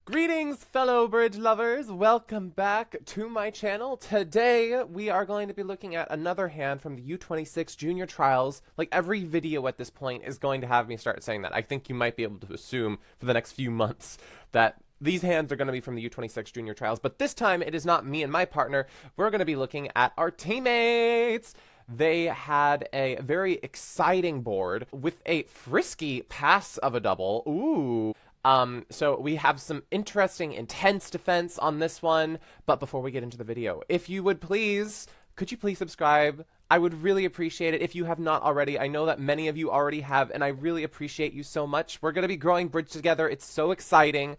Greetings, fellow bridge lovers! Welcome back to my channel. Today, we are going to be looking at another hand from the U26 Junior Trials. Like, every video at this point is going to have me start saying that. I think you might be able to assume for the next few months that these hands are going to be from the U26 Junior Trials, but this time it is not me and my partner. We're going to be looking at our teammates! They had a very exciting board with a frisky pass of a double. Ooh. So we have some interesting, intense defense on this one, but before we get into the video, if you would please, could you please subscribe? I would really appreciate it if you have not already. I know that many of you already have, and I really appreciate you so much. We're going to be growing Bridge together. It's so exciting.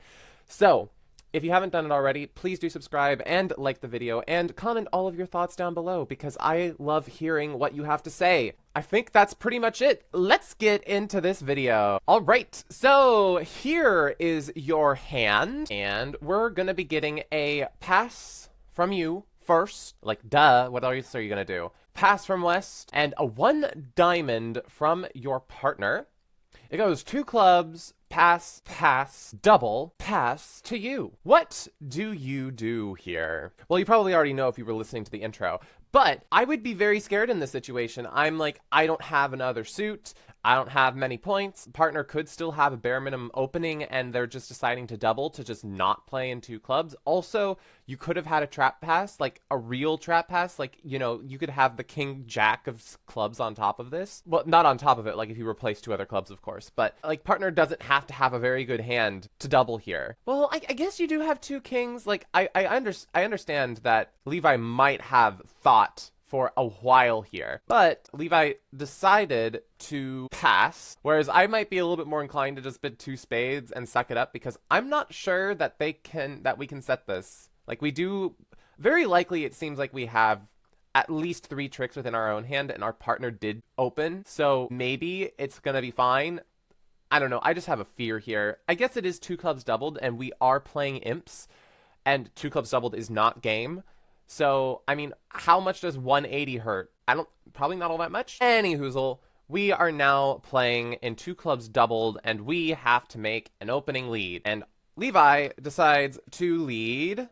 So, if you haven't done it already, please do subscribe and like the video and comment all of your thoughts down below because I love hearing what you have to say. I think that's pretty much it. Let's get into this video. All right, so here is your hand and we're gonna be getting a pass from you first. Like, duh, what else are you gonna do? Pass from West and a 1 diamond from your partner. It goes 2 clubs, pass, pass, double, pass to you. What do you do here? Well, you probably already know if you were listening to the intro, but I would be very scared in this situation. I'm like, I don't have another suit. I don't have many points. Partner could still have a bare minimum opening and they're just deciding to double to just not play in 2 clubs. Also, you could have had a trap pass, like a real trap pass. Like, you know, you could have the king jack of clubs on top of this. Well, not on top of it, like if you replace 2 other clubs, of course. But like partner doesn't have to have a very good hand to double here. Well, I guess you do have 2 kings. Like, I understand that Levi might have thought for a while here, but Levi decided to pass, whereas I might be a little bit more inclined to just bid 2 spades and suck it up because I'm not sure that we can set this. Like, we do, very likely it seems like we have at least 3 tricks within our own hand and our partner did open, so maybe it's gonna be fine. I don't know, I just have a fear here. I guess it is 2 clubs doubled and we are playing imps and 2 clubs doubled is not game. So, I mean, how much does 180 hurt? Probably not all that much. Anyhoozle, we are now playing in 2 clubs doubled, and we have to make an opening lead. And Levi decides to lead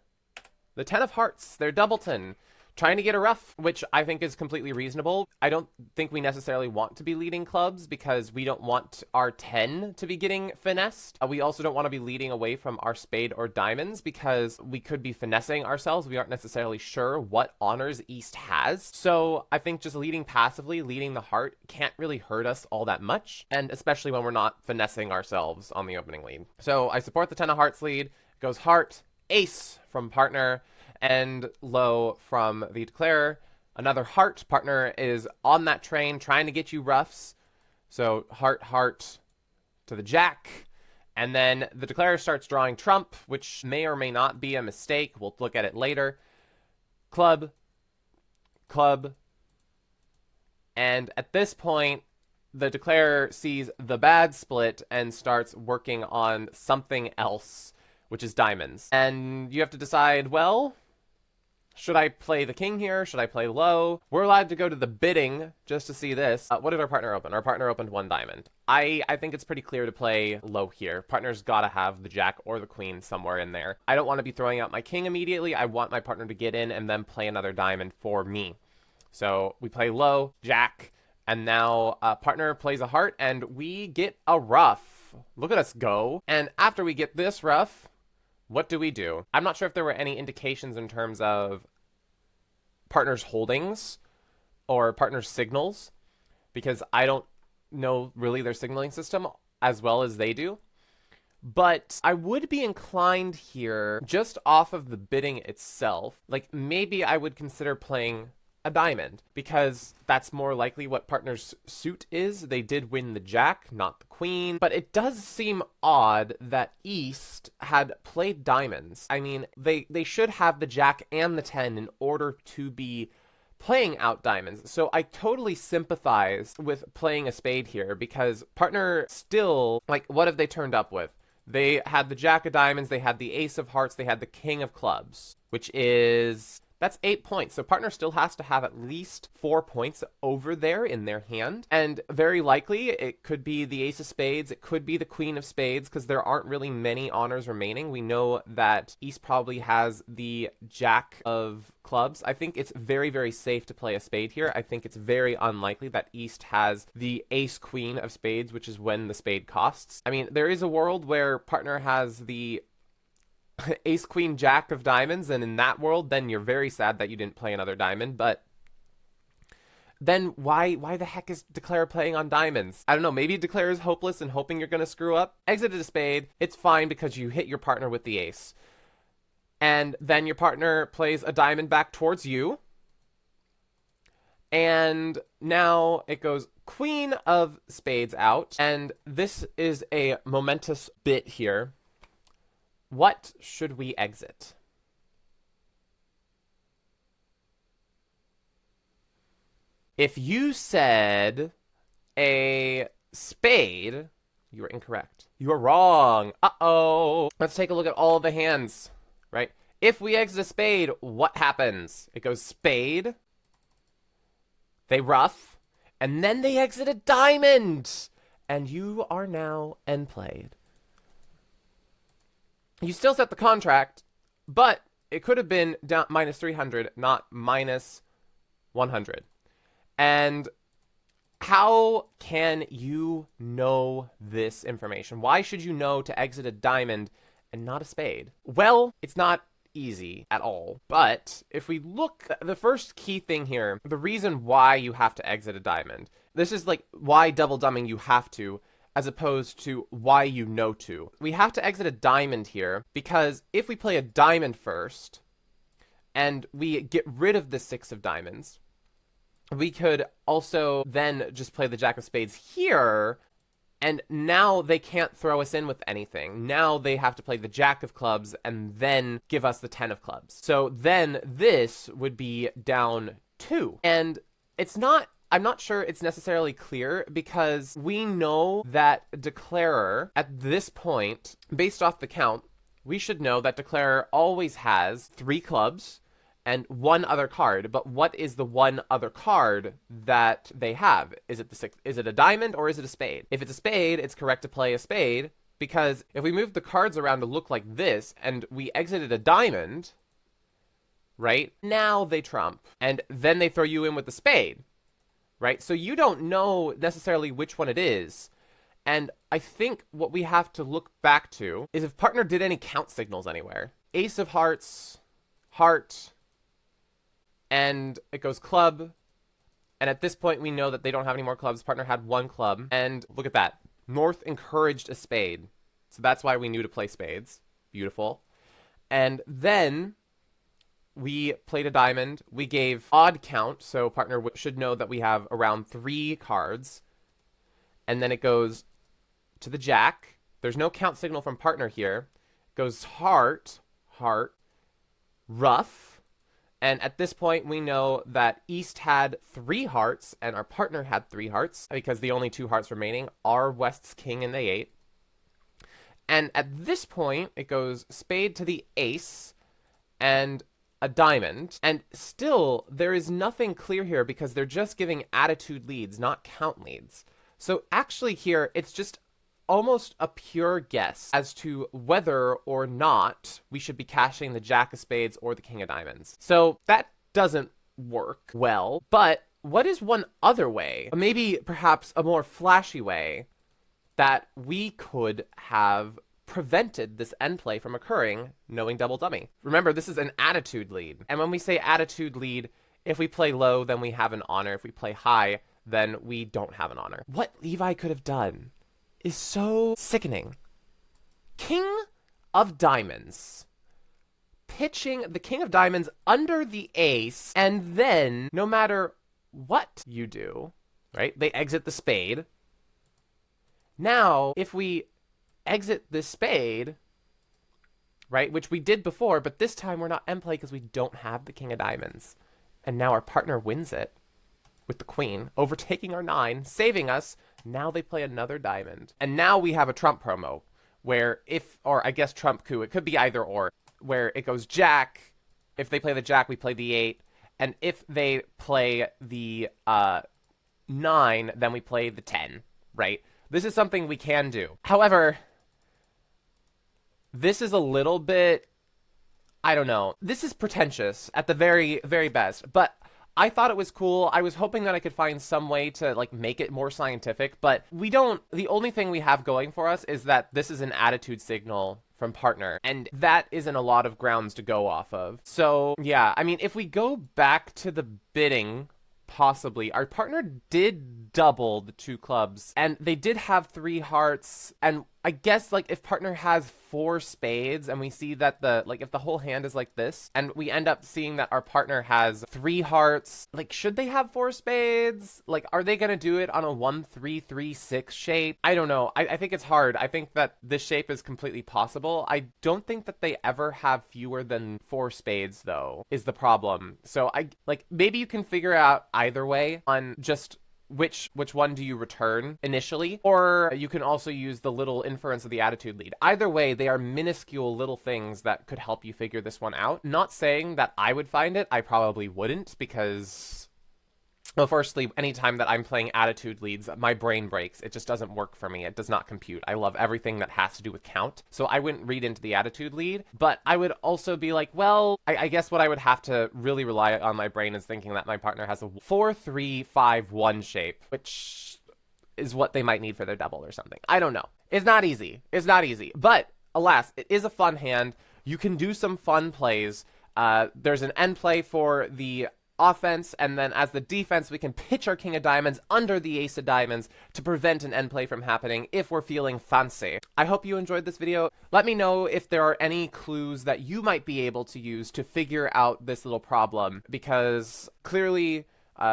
the 10 of hearts, their doubleton, trying to get a ruff, which I think is completely reasonable. I don't think we necessarily want to be leading clubs because we don't want our 10 to be getting finessed. We also don't want to be leading away from our spade or diamonds because we could be finessing ourselves. We aren't necessarily sure what honors East has. So I think just leading passively, leading the heart can't really hurt us all that much. And especially when we're not finessing ourselves on the opening lead. So I support the 10 of hearts lead. It goes heart, ace from partner, and low from the declarer. Another heart. Partner is on that train trying to get you ruffs. So heart, heart to the jack. And then the declarer starts drawing trump, which may or may not be a mistake. We'll look at it later. Club, club. And at this point, the declarer sees the bad split and starts working on something else, which is diamonds. And you have to decide, well, should I play the king here? Should I play low? We're allowed to go to the bidding just to see this. What did our partner open? Our partner opened 1 diamond. I think it's pretty clear to play low here. Partner's gotta have the jack or the queen somewhere in there. I don't want to be throwing out my king immediately. I want my partner to get in and then play another diamond for me. So we play low, jack, and now partner plays a heart and we get a ruff. Look at us go. And after we get this ruff, what do we do? I'm not sure if there were any indications in terms of partners' holdings or partners' signals, because I don't know really their signaling system as well as they do. But I would be inclined here, just off of the bidding itself, like maybe I would consider playing a diamond, because that's more likely what partner's suit is. They did win the jack, not the queen, but it does seem odd that East had played diamonds. I mean, they should have the jack and the 10 in order to be playing out diamonds. So I totally sympathize with playing a spade here because partner still, like, what have they turned up with? They had the jack of diamonds, they had the ace of hearts, they had the king of clubs, which is That's 8 points. So partner still has to have at least 4 points over there in their hand. And very likely it could be the ace of spades. It could be the queen of spades because there aren't really many honors remaining. We know that East probably has the jack of clubs. I think it's very, very safe to play a spade here. I think it's very unlikely that East has the ace queen of spades, which is when the spade costs. I mean, there is a world where partner has the ace queen jack of diamonds, and in that world then you're very sad that you didn't play another diamond. But then why the heck is Declare playing on diamonds? I don't know, maybe Declare is hopeless and hoping you're gonna screw up. Exited a spade, it's fine because you hit your partner with the ace, and then your partner plays a diamond back towards you, and now it goes queen of spades out, and this is a momentous bit here. What should we exit? If you said a spade, you are incorrect. You are wrong. Uh-oh. Let's take a look at all of the hands, right? If we exit a spade, what happens? It goes spade, they ruff, and then they exit a diamond. And you are now end played. You still set the contract, but it could have been down minus 300, not minus 100. And how can you know this information? Why should you know to exit a diamond and not a spade? Well, it's not easy at all. But if we look, the first key thing here, the reason why you have to exit a diamond, this is like why double dumbing you have to, as opposed to why you know to. We have to exit a diamond here because if we play a diamond first and we get rid of the 6 of diamonds, we could also then just play the jack of spades here, and now they can't throw us in with anything. Now they have to play the jack of clubs and then give us the 10 of clubs. So then this would be down 2. And I'm not sure it's necessarily clear because we know that Declarer at this point, based off the count, we should know that Declarer always has 3 clubs and 1 other card. But what is the 1 other card that they have? Is it a diamond or is it a spade? If it's a spade, it's correct to play a spade, because if we move the cards around to look like this and we exited a diamond, right? Now they trump and then they throw you in with the spade. Right? So you don't know necessarily which one it is. And I think what we have to look back to is if partner did any count signals anywhere. Ace of hearts, heart, and it goes club. And at this point, we know that they don't have any more clubs. Partner had 1 club. And look at that. North encouraged a spade. So that's why we knew to play spades. Beautiful. And then we played a diamond. We gave odd count, so partner should know that we have around 3 cards. And then it goes to the jack. There's no count signal from partner here. It goes heart, heart, ruff. And at this point, we know that East had 3 hearts, and our partner had 3 hearts, because the only 2 hearts remaining are West's king and the 8. And at this point, it goes spade to the ace, and a diamond, and still there is nothing clear here because they're just giving attitude leads, not count leads. So actually here, it's just almost a pure guess as to whether or not we should be cashing the jack of spades or the king of diamonds. So that doesn't work well, but what is one other way, maybe perhaps a more flashy way, that we could have prevented this end play from occurring, knowing double dummy? Remember, this is an attitude lead. And when we say attitude lead, if we play low, then we have an honor. If we play high, then we don't have an honor. What Levi could have done is so sickening. King of diamonds. Pitching the king of diamonds under the ace, and then no matter what you do, right, they exit the spade. Now, if we exit this spade, right, which we did before, but this time we're not end play because we don't have the king of diamonds. And now our partner wins it with the queen, overtaking our 9, saving us. Now they play another diamond. And now we have a trump promo where or I guess trump coup, it could be either or, where it goes jack, If they play the jack, we play the 8. And if they play the 9, then we play the 10, right? This is something we can do. However, this is a little bit, I don't know. This is pretentious at the very, very best. But I thought it was cool. I was hoping that I could find some way to like make it more scientific, but we don't. The only thing we have going for us is that this is an attitude signal from partner, and that isn't a lot of grounds to go off of. So yeah, I mean, if we go back to the bidding, possibly our partner did double the 2 clubs, and they did have 3 hearts, and I guess like if partner has 4 spades and we see that if the whole hand is like this and we end up seeing that our partner has 3 hearts, like should they have 4 spades? Like are they gonna do it on a 1-3-3-6 shape? I don't know. I think it's hard. I think that this shape is completely possible. I don't think that they ever have fewer than 4 spades though, is the problem. So I like maybe you can figure out either way on just which one do you return initially, or you can also use the little inference of the attitude lead. Either way, they are minuscule little things that could help you figure this one out. Not saying that I would find it. I probably wouldn't, because well, firstly, anytime that I'm playing attitude leads, my brain breaks. It just doesn't work for me. It does not compute. I love everything that has to do with count. So I wouldn't read into the attitude lead. But I would also be like, well, I guess what I would have to really rely on my brain is thinking that my partner has a 4-3-5-1 shape, which is what they might need for their double or something. I don't know. It's not easy. It's not easy. But alas, it is a fun hand. You can do some fun plays. There's an end play for the offense, and then as the defense, we can pitch our king of diamonds under the ace of diamonds to prevent an end play from happening if we're feeling fancy. I hope you enjoyed this video. Let me know if there are any clues that you might be able to use to figure out this little problem, because clearly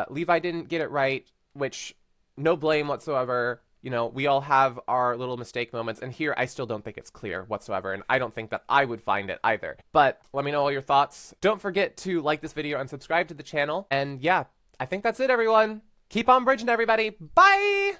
Levi didn't get it right, which no blame whatsoever. You know, we all have our little mistake moments, and here I still don't think it's clear whatsoever, and I don't think that I would find it either. But let me know all your thoughts. Don't forget to like this video and subscribe to the channel. And yeah, I think that's it, everyone. Keep on bridging, everybody. Bye!